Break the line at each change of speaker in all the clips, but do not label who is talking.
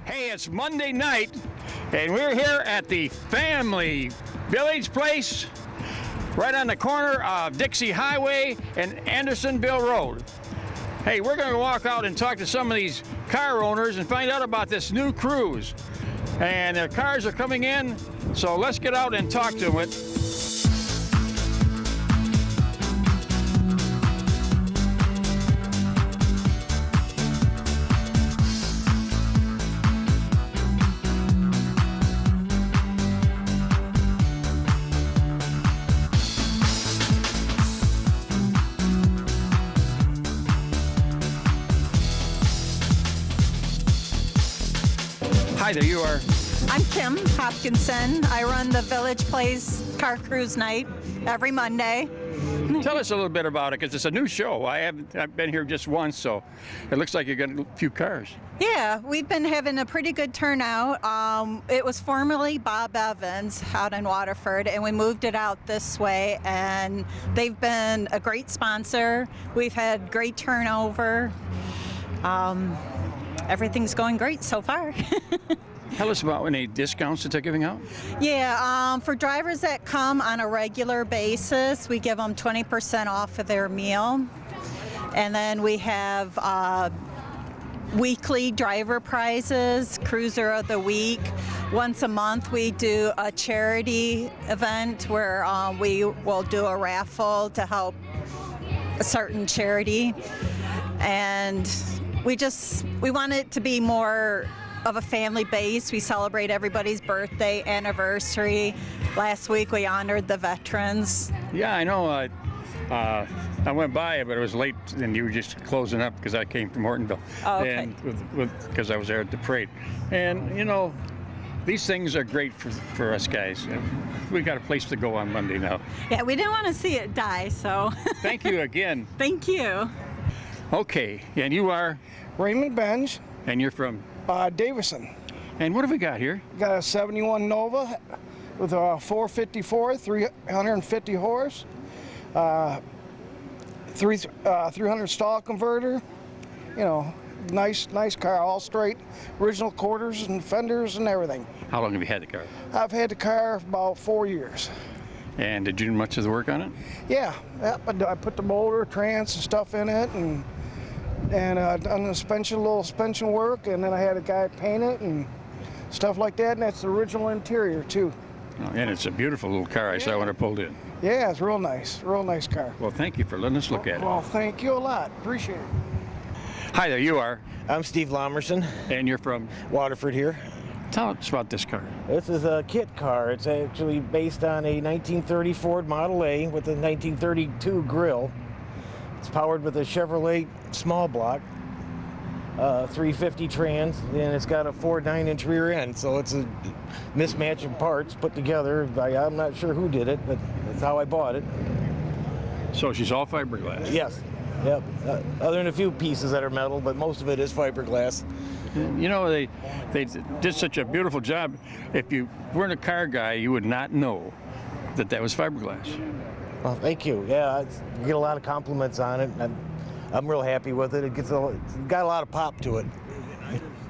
Hey, it's Monday night, and we're here at the Family Village Place, right on the corner of Dixie Highway and Andersonville Road. Hey, we're going to walk out and talk to some of these car owners and find out about this new cruise. And the cars are coming in, so let's get out and talk to them. Hi there, you are?
I'm Kim Hopkinson. I run the Village Place Car Cruise Night every Monday.
Tell us a little bit about it, because it's a new show. I've been here just once, so it looks like you got a few cars.
Yeah, we've been having a pretty good turnout. It was formerly Bob Evans out in Waterford, and we moved it out this way, and they've been a great sponsor. We've had great turnover. Everything's going great so far.
Tell us about any discounts that they're giving out.
Yeah, for drivers that come on a regular basis, we give them 20% off of their meal. And then we have weekly driver prizes, Cruiser of the Week. Once a month we do a charity event where we will do a raffle to help a certain charity. And we want it to be more of a family base. We celebrate everybody's birthday, anniversary. Last week we honored the veterans.
Yeah, I know. I went by, but it was late, and you were just closing up because I came from Hortonville.
Oh, okay.
And because I was there at the parade. And you know, these things are great for us guys. We got a place to go on Monday now.
Yeah, we didn't want to see it die, so.
Thank you again.
Thank you.
Okay, and you are?
Raymond Benj.
And you're from?
Davison.
And what have we got here?
Got a 71 Nova with a 454, 350 horse, 300 stall converter. You know, nice car, all straight, original quarters and fenders and everything.
How long have you had the car?
I've had the car about 4 years.
And did you do much of the work on it?
Yeah, I put the motor, trans and stuff in it, and done the little suspension work, and then I had a guy paint it and stuff like that, and that's the original interior too.
Oh, and it's a beautiful little car I saw when I pulled in.
Yeah, it's real nice car.
Well, thank you for letting us look at it.
Well, thank you a lot. Appreciate it.
Hi there, you are?
I'm Steve Lomerson.
And you're from?
Waterford here.
Tell us about this car.
This is a kit car. It's actually based on a 1930 Ford Model A with a 1932 grille. It's powered with a Chevrolet small block, 350 trans, and it's got a 4.9-inch rear end, so it's a mismatch of parts put together. I'm not sure who did it, but that's how I bought it.
So she's all fiberglass?
Yes. Yep. Other than a few pieces that are metal, but most of it is fiberglass.
You know, they did such a beautiful job. If you weren't a car guy, you would not know that was fiberglass.
Well, thank you. Yeah, I get a lot of compliments on it. I'm real happy with it. It's got a lot of pop to it.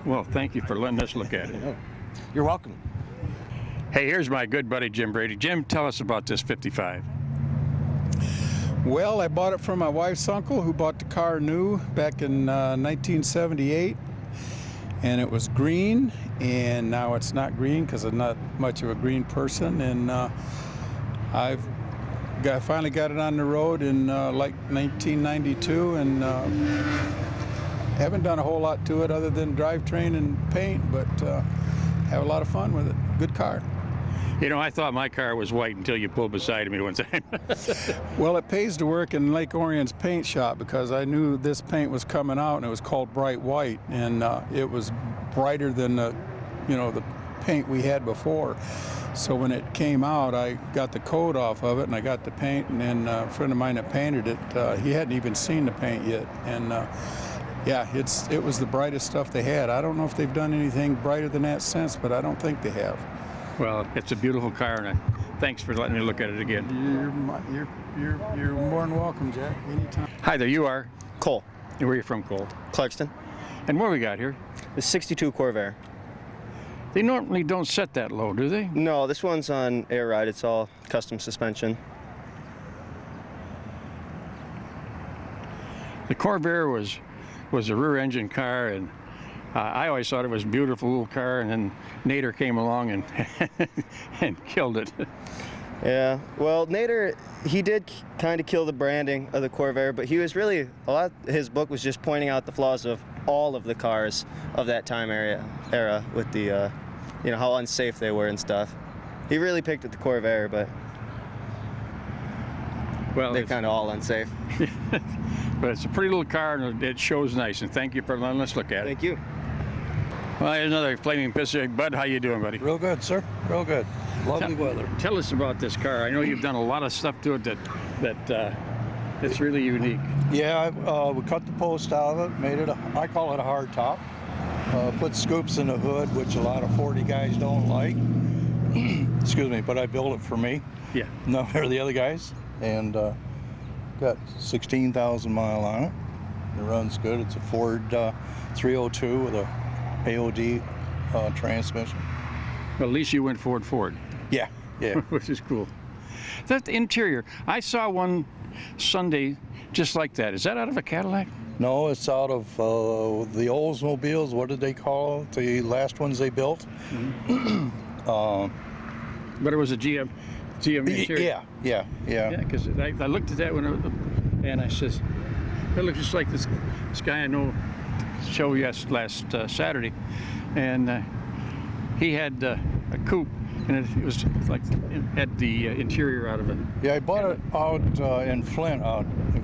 Well, thank you for letting us look at it.
You're welcome.
Hey, here's my good buddy Jim Brady. Jim, tell us about this 55.
Well, I bought it from my wife's uncle, who bought the car new back in 1978. And it was green, and now it's not green because I'm not much of a green person. And I finally got it on the road in like 1992, and haven't done a whole lot to it other than drivetrain and paint, but have a lot of fun with it. Good car.
You know, I thought my car was white until you pulled beside me one time.
Well, it pays to work in Lake Orion's paint shop because I knew this paint was coming out, and it was called Bright White, and it was brighter than the paint we had before. So when it came out, I got the coat off of it, and I got the paint, and then a friend of mine that painted it, he hadn't even seen the paint yet, and yeah, it was the brightest stuff they had. I don't know if they've done anything brighter than that since, but I don't think they have.
Well, it's a beautiful car, and thanks for letting me look at it again.
You're more than welcome, Jack. Anytime.
Hi there, you are?
Cole.
And where are you from, Cole?
Clarkston.
And what do we got here?
The 62 Corvair.
They normally don't set that low, do they?
No, this one's on air ride. It's all custom suspension.
The Corvair was a rear-engine car, and I always thought it was a beautiful little car, and then Nader came along and and killed it.
Yeah, well, Nader, he did kind of kill the branding of the Corvair, but he was really, his book was just pointing out the flaws of all of the cars of that time era with the, you know, how unsafe they were and stuff. He really picked at the Corvair, but
Well,
they're kind of all unsafe.
but it's a pretty little car, and it shows nice, and thank you for letting us look at it.
Thank you.
Well, here's another Flaming Pacific. Bud, how you doing, buddy?
Real good, sir. Real good. Lovely weather.
Tell us about this car. I know you've done a lot of stuff to it that's really unique.
Yeah, we cut the post out of it, made it I call it a hard top. Put scoops in the hood, which a lot of 40 guys don't like. Excuse me, but I built it for me.
Yeah.
No, for the other guys. And got 16,000 mile on it. It runs good. It's a Ford 302 with a AOD transmission.
Well, at least you went Ford.
Yeah, yeah.
Which is cool. That interior, I saw one Sunday just like that. Is that out of a Cadillac?
No, it's out of the Oldsmobiles. What did they call it? The last ones they built?
But it was a GM interior.
Yeah.
Yeah, because I looked at that one and I says, it looks just like this guy I know show last Saturday, and he had a coupe, and it was like it had the interior out of it.
Yeah, I bought it out in Flint,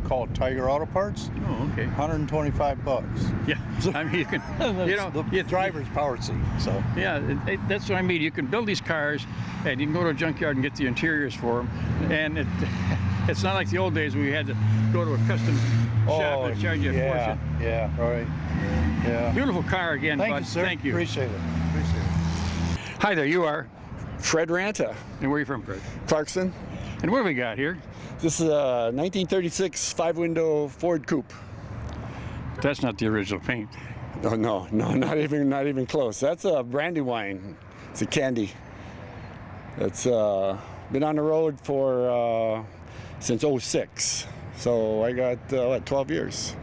called Tiger Auto Parts.
Oh, okay.
$125.
Yeah, I mean you can, you know,
the driver's power seat. So
yeah, that's what I mean. You can build these cars, and you can go to a junkyard and get the interiors for them, and it's not like the old days where you had to go to a custom shop and charge you a fortune.
Yeah, right. Yeah.
Beautiful car again,
Thank
bud.
you, sir.
Thank you.
Appreciate it.
Hi there, you are?
Fred Ranta,
And where are you from, Fred?
Clarkson.
And what do we got here?
This is a 1936 5-window Ford Coupe.
That's not the original paint.
Oh no, not even close. That's a Brandywine. It's a candy. It's been on the road for since '06. So I got 12 years.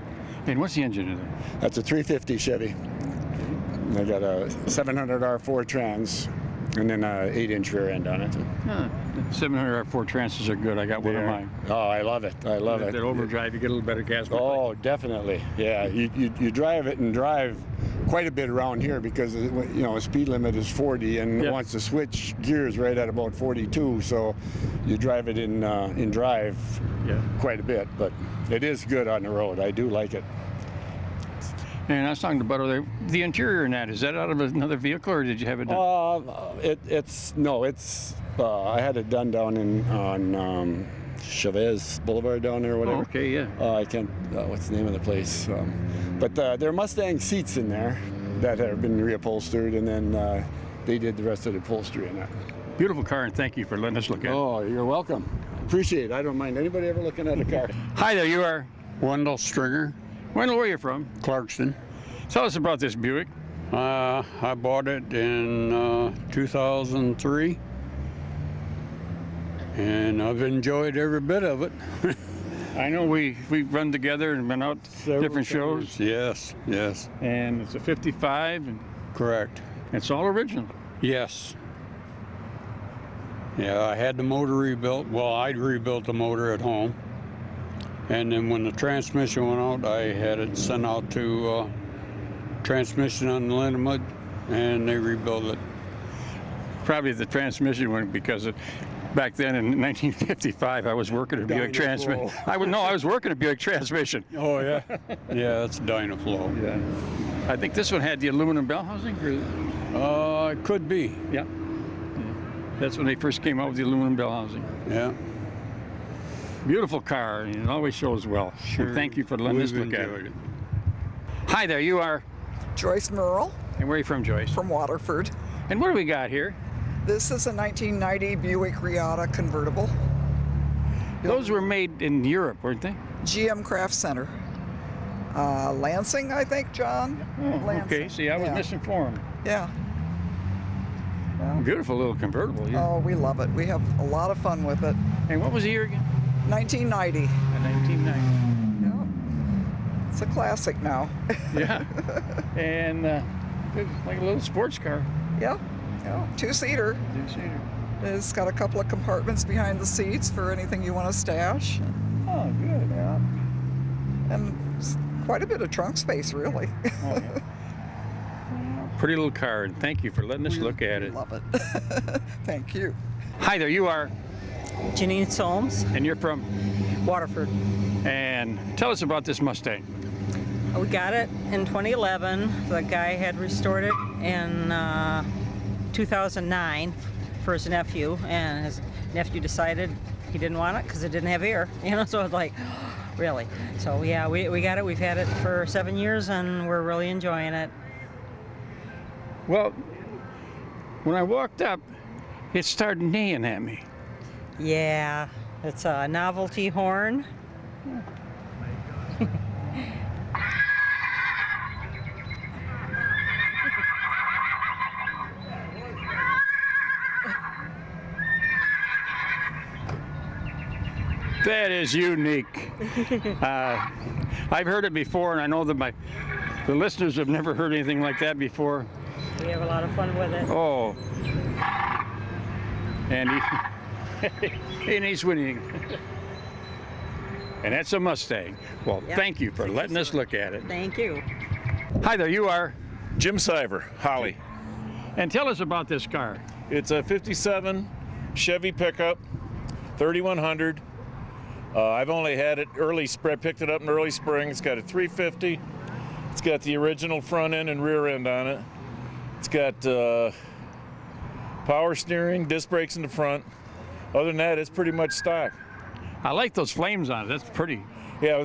And what's the engine in there?
That's a 350 Chevy. I got a 700R4 trans, and then a 8-inch rear end on it.
700R4 trances are good. I got one of mine.
Oh, I love it. I love it.
That overdrive, you get a little better gas.
Oh, definitely. Yeah, you drive it and drive quite a bit around here because, you know, a speed limit is 40 and it wants to switch gears right at about 42. So you drive it in drive quite a bit, but it is good on the road. I do like it.
And I was talking to Bud over there. The interior in that, is that out of another vehicle, or did you have it done?
I had it done down on Chavez Boulevard down there, or whatever.
Oh, okay, yeah.
I can't. What's the name of the place? But there are Mustang seats in there that have been reupholstered, and then they did the rest of the upholstery in that.
Beautiful car, and thank you for letting us look at it.
Oh, you're welcome. Appreciate it. I don't mind anybody ever looking at a car.
Hi there, you are?
Wendell Stringer,
Wendell, where are you from?
Clarkston.
Tell us about this Buick.
I bought it in 2003, and I've enjoyed every bit of it.
I know we've run together and been out different shows.
Yes.
And it's a 55, and
Correct.
it's all original.
Yes. Yeah, I had the motor rebuilt. Well, I'd rebuilt the motor at home. And then when the transmission went out, I had it sent out to Transmission Unlimited, and they rebuilt it.
Probably the transmission went because back then in 1955, I was working a Buick transmission. I was working a Buick transmission.
Oh, yeah? Yeah, it's Dynaflow.
Yeah. I think this one had the aluminum bell housing.
It could be.
Yeah. That's when they first came out with the aluminum bell housing.
Yeah.
Beautiful car, and it always shows well.
Sure.
Well, thank you for letting us look at it. Hi there, you are?
Joyce Merle
And where are you from, Joyce?
from Waterford.
And what do we got here?
This is a 1990 Buick Reatta convertible.
Those were made in Europe, weren't they?
GM Craft Center. Lansing, I think, John?
Oh,
Lansing.
okay. See, I was
Yeah.
misinformed.
Yeah.
Beautiful little convertible. Yeah.
Oh, we love it. We have a lot of fun with it.
And what was the year again?
1990.
1990.
Yeah. It's a classic now.
Yeah. And like a little sports car.
Yeah. Yeah. Two-seater.
Two-seater.
It's got a couple of compartments behind the seats for anything you want to stash.
Oh, good.
Yeah. And quite a bit of trunk space, really.
Oh, yeah. Pretty little car, and thank you for letting us look at it.
Love it. Thank you.
Hi there, you are?
Janine Solms.
And you're from?
Waterford.
And tell us about this Mustang.
We got it in 2011. The guy had restored it in 2009 for his nephew, and his nephew decided he didn't want it because it didn't have air. So it's like, really? So yeah, we got it. We've had it for 7 years, and we're really enjoying it.
Well, when I walked up, it started neighing at me.
Yeah, it's a novelty horn.
That is unique. I've heard it before, and I know that the listeners have never heard anything like that before.
We have a lot of fun with it.
Oh. And he's winning. And that's a Mustang. Well,
Yep.
Thank you for letting us look at it.
Thank you.
Hi there, you are?
Jim Siver, Holly.
And tell us about this car.
It's a 57 Chevy pickup, 3100. I've only had it picked it up in early spring. It's got a 350. It's got the original front end and rear end on it. It's got power steering, disc brakes in the front. Other than that, it's pretty much stock.
I like those flames on it. That's pretty.
Yeah,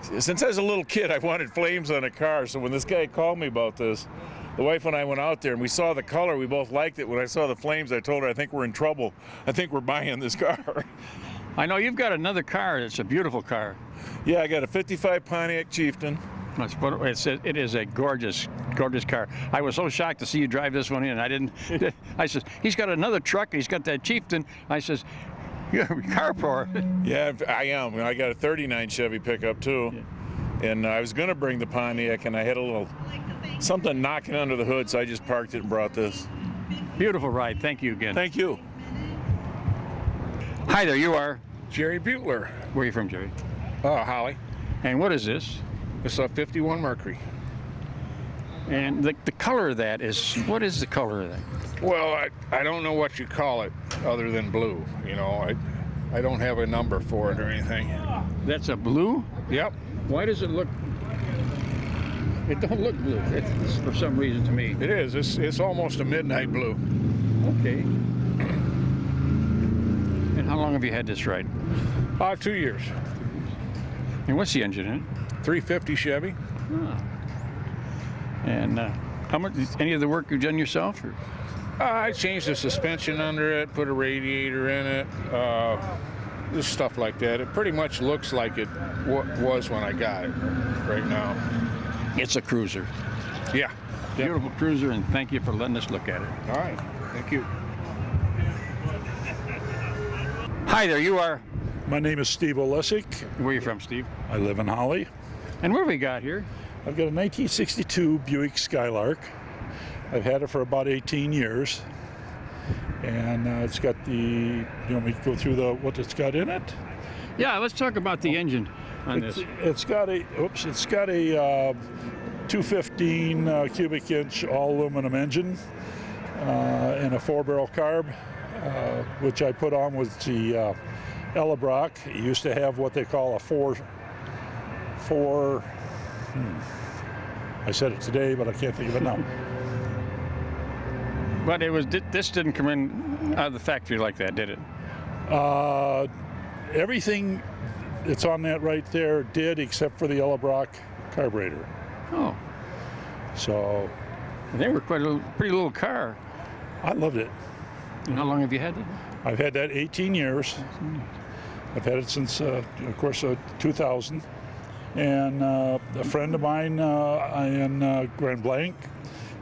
since I was a little kid, I wanted flames on a car. So when this guy called me about this, the wife and I went out there and we saw the color. We both liked it. When I saw the flames, I told her, I think we're in trouble. I think we're buying this car.
I know you've got another car that's a beautiful car.
Yeah, I got a 55 Pontiac Chieftain.
It is a gorgeous, gorgeous car. I was so shocked to see you drive this one in. I says, he's got another truck. He's got that Chieftain. I says, you're a car poor.
Yeah, I am. I got a 39 Chevy pickup too. Yeah. And I was going to bring the Pontiac, and I had a little something knocking under the hood, so I just parked it and brought this.
Beautiful ride. Thank you again.
Thank you.
Hi there, you are?
Jerry Butler.
Where are you from, Jerry?
Holly.
And what is this?
It's a 51 Mercury.
And the color of that is, what is the color of that?
Well, I don't know what you call it other than blue. I don't have a number for it or anything.
That's a blue?
Yep.
Why does it look, it don't look blue? It's for some reason to me.
It is. It's almost a midnight blue.
Okay. And how long have you had this ride?
2 years.
And what's the engine in it?
350 Chevy.
Ah. And how much? Any of the work you've done yourself? Or?
I changed the suspension under it, put a radiator in it, just stuff like that. It pretty much looks like it was when I got it. Right now,
it's a cruiser.
Yeah.
Beautiful cruiser, and thank you for letting us look at it.
All right. Thank you.
Hi there. You are?
My name is Steve Olesic.
Where are you from, Steve?
I live in Holly.
And what have we got here?
I've got a 1962 Buick Skylark. I've had it for about 18 years. And it's got the, you want me to go through what it's got in it?
Yeah, let's talk about the engine on this.
It's got a 215 cubic inch all aluminum engine and a 4-barrel carb, which I put on with the Elebrock. It used to have what they call a I said it today, but I can't think of it now.
But this didn't come in out of the factory like that, did it?
Everything that's on that right there did, except for the Elebrock carburetor.
Oh.
So.
And they were pretty little car.
I loved it.
And how long have you had it?
I've had that 18 years. I've had it since, of course, 2000. And a friend of mine in Grand Blanc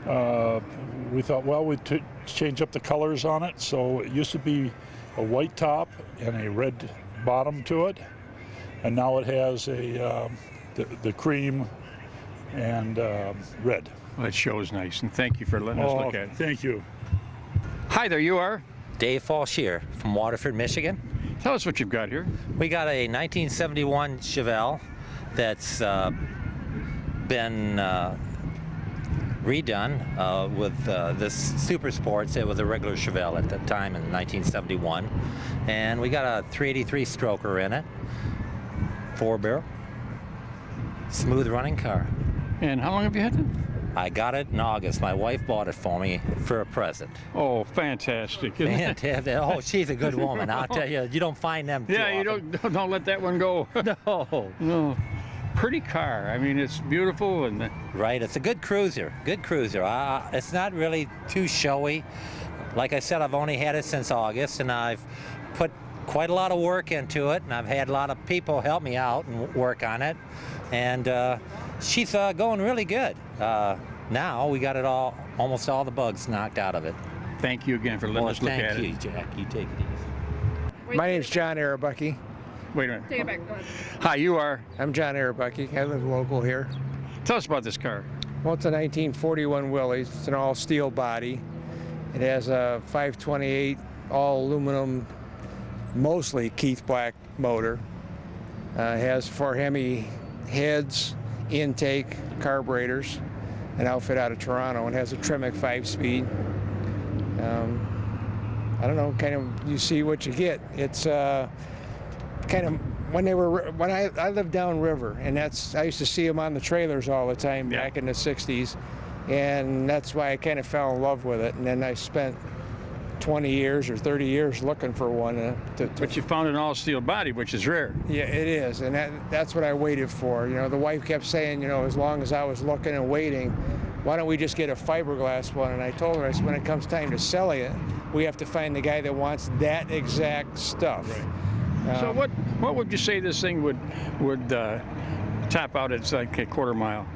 We thought, well, we'd change up the colors on it. So it used to be a white top and a red bottom to it, and now it has a the cream and red.
Well, it shows nice, and thank you for letting us look at it.
Thank you.
Hi there, you are?
Dave Falshear from Waterford, Michigan.
Tell us what you've got here.
We got a 1971 Chevelle that's been redone with this Super Sports. It was a regular Chevelle at the time in 1971. And we got a 383 stroker in it, 4-barrel, smooth running car.
And how long have you had it?
I got it in August. My wife bought it for me for a present.
Oh, fantastic.
Fantastic. Oh, she's a good woman. I'll tell you, you don't find them too
you
often.
don't let that one go.
No.
No. Pretty car. I mean, it's beautiful and
right. It's a good cruiser. Good cruiser. It's not really too showy. Like I said, I've only had it since August, and I've put quite a lot of work into it, and I've had a lot of people help me out and work on it, and she's going really good. Now we got it almost all the bugs knocked out of it.
Thank you again for letting us look at it.
Thank you, Jack. You take it easy.
My name's John Arabucky.
Wait a minute.
Take it back. Go ahead.
Hi, you are?
I'm John Arabucky. I live local here.
Tell us about this car.
Well, it's a 1941 Willys. It's an all steel body. It has a 528 all aluminum, mostly Keith Black motor. It has 4 Hemi heads, intake, carburetors, an outfit out of Toronto, and has a Tremec 5-speed. I don't know, kind of, you see what you get. It's kind of, when I lived downriver, and I used to see them on the trailers all the time back in the 60s, and that's why I kind of fell in love with it. And then I spent 20 years or 30 years looking for one.
But you found an all-steel body, which is rare.
Yeah, it is, and that's what I waited for. You know, the wife kept saying, you know, as long as I was looking and waiting, why don't we just get a fiberglass one? And I told her, I said, when it comes time to selling it, we have to find the guy that wants that exact stuff.
Right. So what would you say this thing would top out at, like a quarter mile?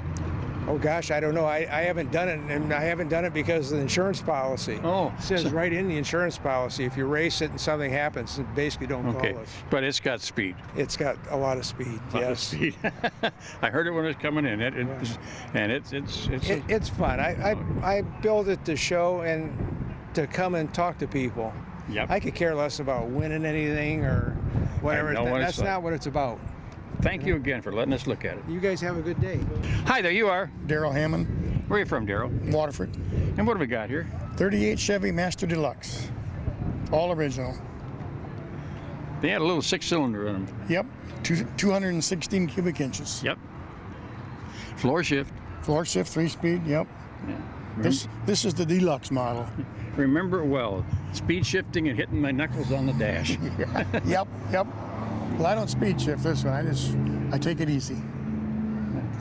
Oh gosh, I don't know. I haven't done it, and I haven't done it because of the insurance policy.
Oh,
it says right in the insurance policy, if you race it and something happens, basically don't call us.
But it's got speed.
It's got a lot of speed. Yes.
Speed. I heard it when it was coming in. It's
fun. I build it to show and to come and talk to people.
Yep.
I could care less about winning anything or whatever. That's not what it's about.
Thank you again for letting us look at it.
You guys have a good day.
Hi there, you are?
Daryl Hammond.
Where are you from, Daryl?
Waterford.
And what do we got here?
38 Chevy Master Deluxe. All original.
They had a little 6-cylinder in them.
Yep. 216 cubic inches.
Yep. Floor shift.
Floor shift, 3-speed, yep.
Yeah.
This is the deluxe model.
Remember it well. Speed shifting and hitting my knuckles on the dash.
Yep. Well, I don't speed shift this one. I take it easy.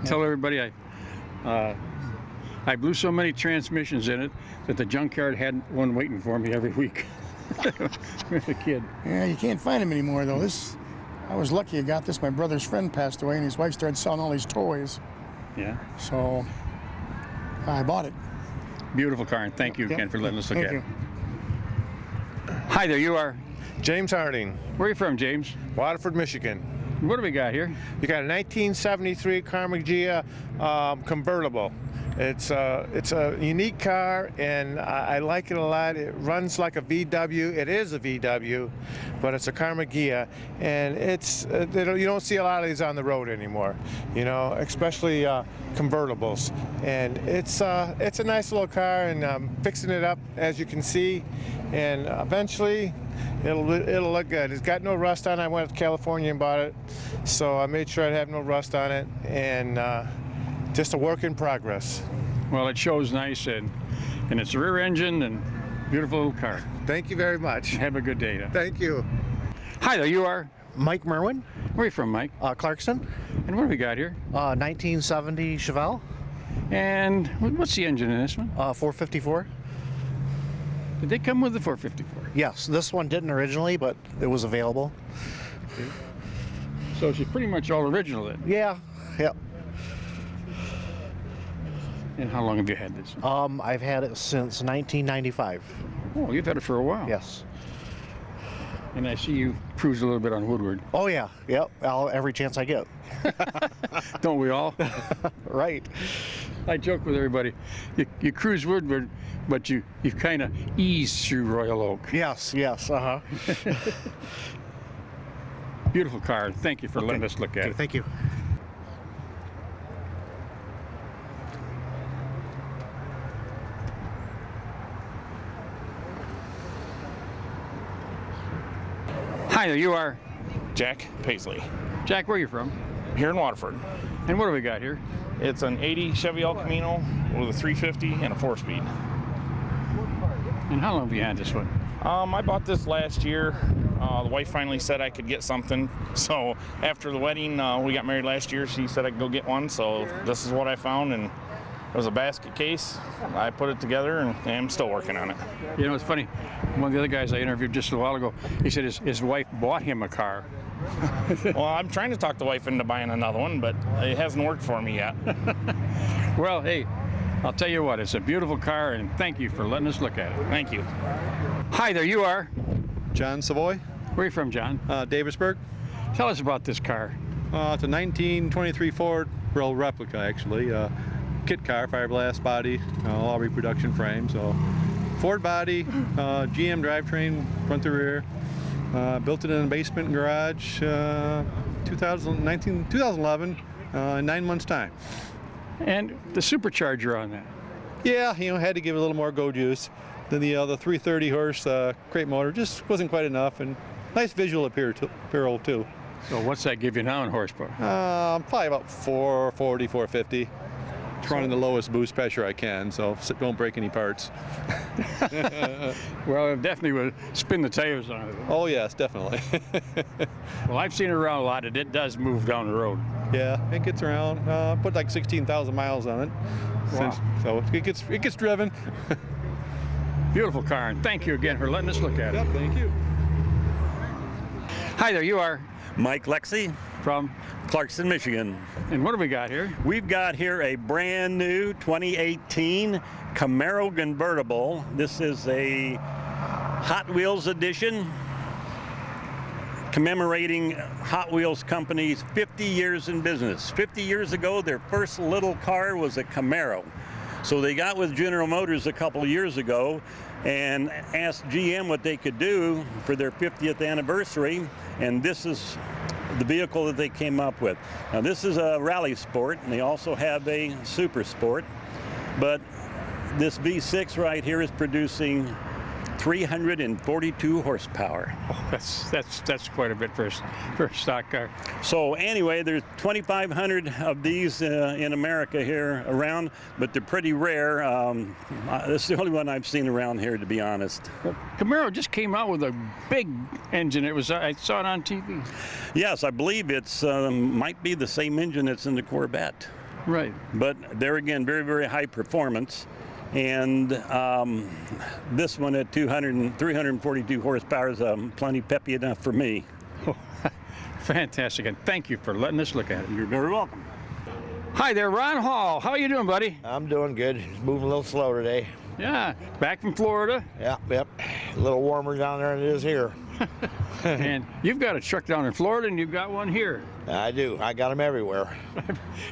Tell everybody I blew so many transmissions in it that the junkyard had one waiting for me every week. With a kid.
Yeah, you can't find them anymore though. I was lucky I got this. My brother's friend passed away, and his wife started selling all these toys.
Yeah.
So I bought it.
Beautiful car, and thank you again for letting us look at
you.
it. Hi there, you are?
James Harding.
Where are you from, James?
Waterford, Michigan.
What do we got here?
You got a 1973 Karma Gia convertible. It's a unique car, and I like it a lot. It runs like a VW. It is a VW, but it's a Karma Gia, and you don't see a lot of these on the road anymore. You know, especially convertibles. And it's a nice little car, and I'm fixing it up, as you can see, and eventually it'll look good. It's got no rust on it. I went to California and bought it, so I made sure I'd have no rust on it, and just a work in progress.
Well, it shows nice, and it's a rear engine and beautiful little car.
Thank you very much.
Have a good day.
Thank you.
Hi there, you are?
Mike Merwin.
Where are you from, Mike?
Clarkson.
And what do we got here?
1970 Chevelle.
And what's the engine in this one?
454.
Did they come with the 454?
Yes, this one didn't originally, but it was available.
Okay. So she's pretty much all original then?
Yeah, yep.
And how long have you had this?
I've had it since 1995.
Oh, you've had it for a while.
Yes.
And I see you cruise a little bit on Woodward.
Oh yeah, yep. Every chance I get.
Don't we all?
Right.
I joke with everybody. You cruise Woodward, but you kind of ease through Royal Oak.
Yes, yes.
Beautiful car. Thank you for letting us look at it.
Thank you.
Hi there, you are?
Jack Paisley.
Jack, where are you from?
Here in Waterford.
And what do we got here?
It's an 80 Chevy El Camino with a 350 and a 4-speed.
And how long have you had this one?
I bought this last year. The wife finally said I could get something. So after the wedding, we got married last year, she said I could go get one. So this is what I found, and it was a basket case. I put it together, and I'm still working on it.
You know, it's funny. One of the other guys I interviewed just a while ago, he said his wife bought him a car.
Well, I'm trying to talk the wife into buying another one, but it hasn't worked for me yet.
Well, hey, I'll tell you what, it's a beautiful car, and thank you for letting us look at it.
Thank you.
Hi there, you are?
John Savoy.
Where are you from, John?
Davisburg.
Tell us about this car.
It's a 1923 Ford, real replica actually. Kit car, fiberglass body, all reproduction frame. So Ford body, GM drivetrain, front to rear. Built it in a basement and garage 2011, in 9 months time.
And the supercharger on that?
Yeah, had to give it a little more go juice. Then the 330 horse crate motor just wasn't quite enough, and nice visual appeal too.
So what's that give you now in horsepower?
Probably about 440, 450. Running the lowest boost pressure I can, so don't break any parts.
Well, it definitely would spin the tires on it.
Oh yes, definitely.
Well, I've seen it around a lot, and it does move down the road.
Yeah, it gets around. Put like 16,000 miles on it.
Wow.
So it gets driven.
Beautiful car, and thank you again for letting us look at it.
Yep, thank you.
Hi there, you are?
Mike Lexi.
From?
Clarkston, Michigan.
And what do we got here?
We've got here a brand new 2018 Camaro convertible. This is a Hot Wheels edition commemorating Hot Wheels Company's 50 years in business. 50 years ago, their first little car was a Camaro. So they got with General Motors a couple of years ago and asked GM what they could do for their 50th anniversary, and this is the vehicle that they came up with. Now this is a rally sport, and they also have a super sport, but this V6 right here is producing 342 horsepower.
Oh, that's quite a bit for a stock car.
So anyway, there's 2,500 of these in America here around, but they're pretty rare. This is the only one I've seen around here, to be honest.
Well, Camaro just came out with a big engine. I saw it on TV.
Yes, I believe it's might be the same engine that's in the Corvette.
Right.
But there again, very, very high performance. And this one at 342 horsepower is plenty peppy enough for me.
Fantastic, and thank you for letting us look at it.
You're very welcome.
Hi there, Ron Hall. How are you doing, buddy?
I'm doing good. It's moving a little slow today.
Yeah, back from Florida?
Yep. A little warmer down there than it is here.
And you've got a truck down in Florida, and you've got one here.
I do. I got them everywhere.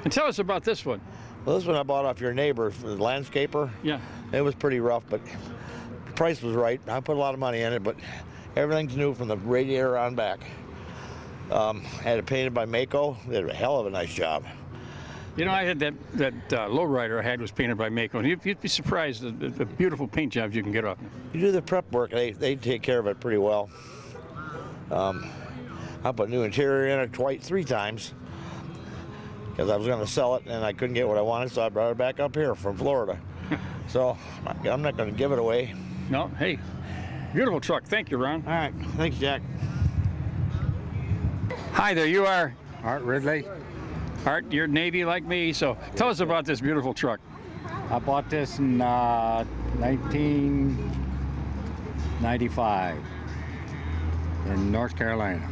And tell us about this one.
Well, this one I bought off your neighbor, the landscaper.
Yeah.
It was pretty rough, but the price was right. I put a lot of money in it, but everything's new from the radiator on back. Had it painted by Mako. They did a hell of a nice job.
You know, I had that lowrider I had was painted by Mako, and you'd be surprised at the beautiful paint jobs you can get off it.
You do the prep work, they take care of it pretty well. I put new interior in it 3 times because I was going to sell it and I couldn't get what I wanted, so I brought it back up here from Florida. So I'm not going to give it away.
No, hey, beautiful truck. Thank you, Ron.
All right, thanks, Jack.
Hi there, you are?
Art Ridley.
Art, you're Navy like me, so tell us about this beautiful truck.
I bought this in 1995 in North Carolina.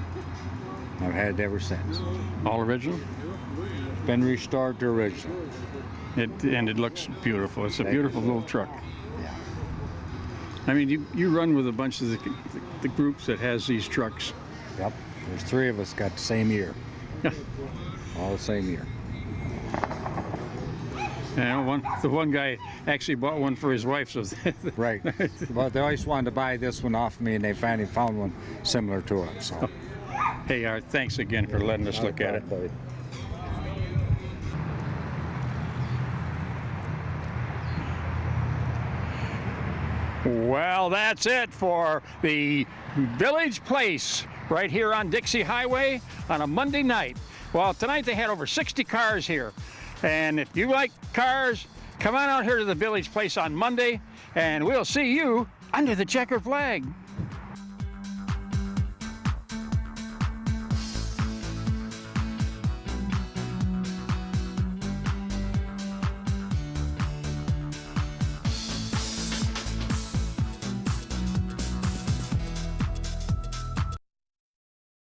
I've had it ever since.
All original?
Been restored to original.
And it looks beautiful. It's a beautiful little truck. I mean, you run with a bunch of the groups that has these trucks.
Yep. There's 3 of us got the same year. All the same year.
And the one guy actually bought one for his wife. So
right. Well, they always wanted to buy this one off me, and they finally found one similar to it. So.
Hey, Art, thanks again for letting us look at it. Well, that's it for the Village Place right here on Dixie Highway on a Monday night. Well, tonight they had over 60 cars here. And if you like cars, come on out here to the Village Place on Monday, and we'll see you under the checkered flag.